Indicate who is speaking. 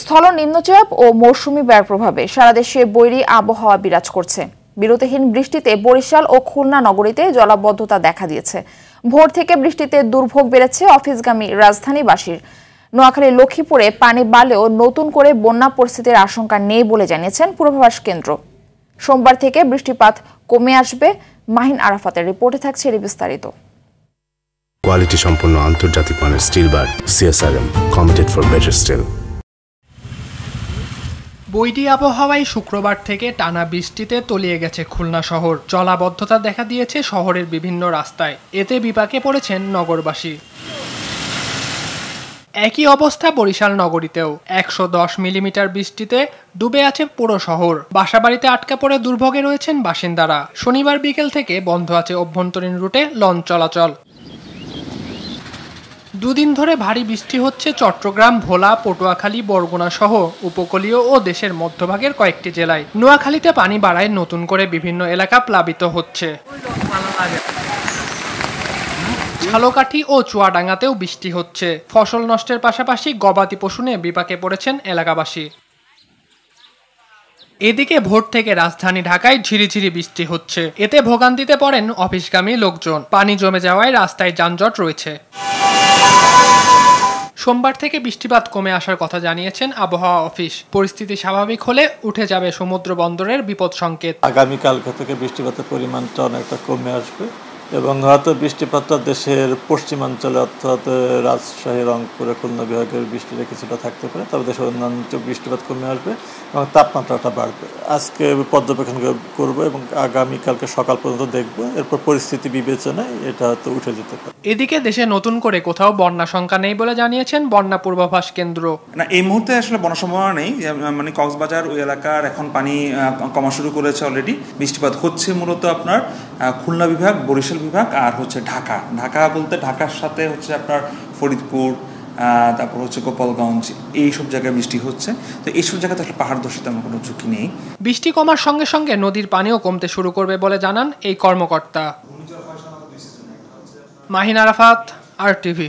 Speaker 1: স্থল নিম্নচাপ ও মৌসুমী বায়ুর প্রভাবে সারা দেশে বৈরী আবহাওয়া বিরাজ করছে। বিরতিহীন বৃষ্টিতে বরিশাল ও খুলনা নগরীতে জলাবদ্ধতা দেখা দিয়েছে। ভোর থেকে বৃষ্টিতে দুর্ভোগ বেড়েছে অফিসগামী রাজধানীবাসীর। নোয়াখালীর লক্ষ্মীপুরে পানি বাড়লেও নতুন করে বন্যা পরিস্থিতির আশঙ্কা নেই বলে জানিয়েছেন পূর্বাভাস কেন্দ্র। সোমবার থেকে বৃষ্টিপাত কমে আসবে। মাহিন আরাফাতের রিপোর্টে থাকছে এর বিস্তারিত।
Speaker 2: কোয়ালিটি সম্পন্ন আন্তর্জাতিক মানের steel bar CSRM, committed for better steel.
Speaker 3: বৈরী আবহাওয়ায় শুক্রবার থেকে টানা বৃষ্টিতে তলিয়ে গেছে খুলনা শহর। জলাবদ্ধতা দেখা দিয়েছে শহরের বিভিন্ন রাস্তায়। এতে বিপাকে পড়েছেন নগরবাসী। একই অবস্থা বরিশাল নগরীতেও। 110 মিলিমিটার বৃষ্টিতে ডুবে আছে পুরো শহর। বাসাবাড়িতে আটকা পড়ে দুর্ভোগে রয়েছেন বাসিন্দারা। শনিবার বিকেল থেকে বন্ধ আছে অভ্যন্তরীণ রুটে লঞ্চ চলাচল। দুদিন ধরে ভারী বৃষ্টি হচ্ছে চট্টগ্রাম, ভোলা, পটুয়াখালী, বরগুনা সহ উপকূলীয় ও দেশের মধ্যভাগের কয়েকটি জেলায়। নোয়াখালীতে পানি বাড়ায় নতুন করে বিভিন্ন এলাকা প্লাবিত হচ্ছে। ঝালকাঠি ও চুয়াডাঙ্গাতেও বৃষ্টি হচ্ছে। ফসল নষ্টের পাশাপাশি গবাদি পশু নিয়ে বিপাকে পড়েছেন এলাকাবাসী। এদিকে ভোর থেকে রাজধানী ঢাকায় ঝিরিঝিরি বৃষ্টি হচ্ছে। এতে ভোগান্তিতে পড়েন অফিসগামী লোকজন। পানি জমে যাওয়ায় রাস্তায় যানজট রয়েছে। সোমবার থেকে বৃষ্টিপাত কমে আসার কথা জানিয়েছেন আবহাওয়া অফিস। পরিস্থিতি স্বাভাবিক হলে উঠে যাবে সমুদ্র বন্দরের বিপদ সংকেত।
Speaker 4: আগামীকাল থেকে বৃষ্টিপাতের পরিমাণটা অনেকটা কমে আসবে এবং হয়তো বৃষ্টিপাতটা দেশের পশ্চিমাঞ্চলে অর্থাৎ রাজশাহী, রংপুরে, খুলনা বিভাগের বৃষ্টিটা কিছুটা থাকতে পারে। তবে দেশের অন্যান্য বৃষ্টিপাত কমে আসবে এবং তাপমাত্রাটা বাড়বে। আজকে পর্যবেক্ষণ করব এবং আগামীকালকে সকাল পর্যন্ত দেখব। এরপর পরিস্থিতি বিবেচনায় এটা হয়তো উঠে যেতে পারে।
Speaker 3: এদিকে দেশে নতুন করে কোথাও বন্যা শঙ্কা নেই বলে জানিয়েছেন বন্যা পূর্বাভাস কেন্দ্র।
Speaker 5: না, এই মুহূর্তে আসলে বন্যা সম্ভাবনা নেই। মানে কক্সবাজার ওই এলাকার এখন পানি কমা শুরু করেছে অলরেডি। বৃষ্টিপাত হচ্ছে মূলত আপনার খুলনা বিভাগ, বরিশাল বিভাগ আর হচ্ছে ঢাকা বলতে ঢাকার সাথে হচ্ছে আপনার ফরিদপুর, তারপর হচ্ছে গোপালগঞ্জ, এইসব জায়গায় বৃষ্টি হচ্ছে। তো এইসব জায়গাতে আসলে পাহাড় ধসে তেমন কোনো ঝুঁকি নেই।
Speaker 3: বৃষ্টি কমার সঙ্গে সঙ্গে নদীর পানিও কমতে শুরু করবে বলে জানান এই কর্মকর্তা। মাহিন আরাফাত, RTV।